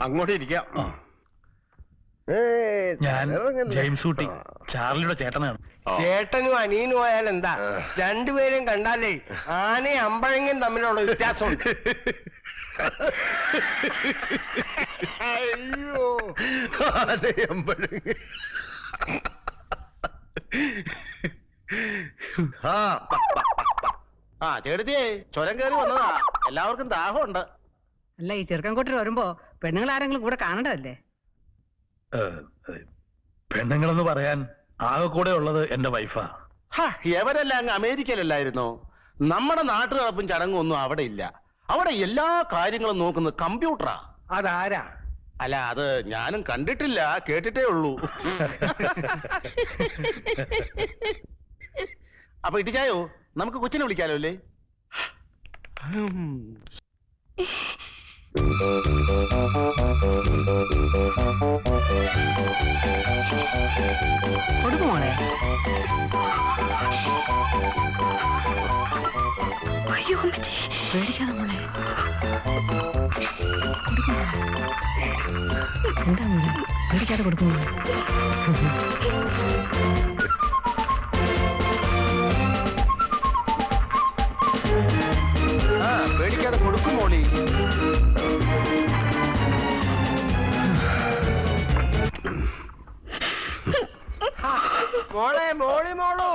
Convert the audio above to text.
അങ്ങോട്ട് ഇരിക്കാം. ഞാൻ ജെയിംസ് ഊട്ടി, ചാർലിയുടെ ചേട്ടനാണ്. ചേട്ടനും അനിയനും ആയാൽ എന്താ, രണ്ടുപേരും കണ്ടാലേ ആനയും അമ്പഴങ്ങയും തമ്മിലുള്ള വ്യത്യാസമുണ്ട്. അയ്യോ, അമ്പഴങ്ങ. ആ ചേട്ടത്തിയേ, ചുരം കയറി വന്നതാ. എല്ലാവർക്കും ദാഹമുണ്ട്. അല്ല, ഈ ചെറുക്കൻകൂട്ടർ വരുമ്പോ പെണ്ണുങ്ങൾ ആരെങ്കിലും കൂടെ കാണണ്ടതല്ലേ? പെണ്ണുങ്ങളെന്ന് പറയാൻ ആകെ കൂടെ ഉള്ളത് എന്റെ വൈഫാ. എവരെല്ലാം അങ്ങ് അമേരിക്കയിലല്ലായിരുന്നോ? നമ്മുടെ നാട്ടു നടപ്പും ചടങ്ങും ഒന്നും അവിടെ ഇല്ല. അവിടെ എല്ലാ കാര്യങ്ങളും നോക്കുന്നത് കമ്പ്യൂട്ടറാ. അതാരാ? അല്ല, അത് ഞാനും കണ്ടിട്ടില്ല, കേട്ടിട്ടേ ഉള്ളൂ. അപ്പൊ ഇട്ടിച്ചായോ, നമുക്ക് കൊച്ചിനെ വിളിക്കാലോ അല്ലേ? കൊടുക്കുമോളെ? അയ്യോ പേടിക്കാതെ മോളെ. എന്താ മോളെ, പേടിക്കാതെ കൊടുക്കുമോ? പേടിക്കാതെ കൊടുക്കും മോളി. മോളെ, മോളി മോളൂ.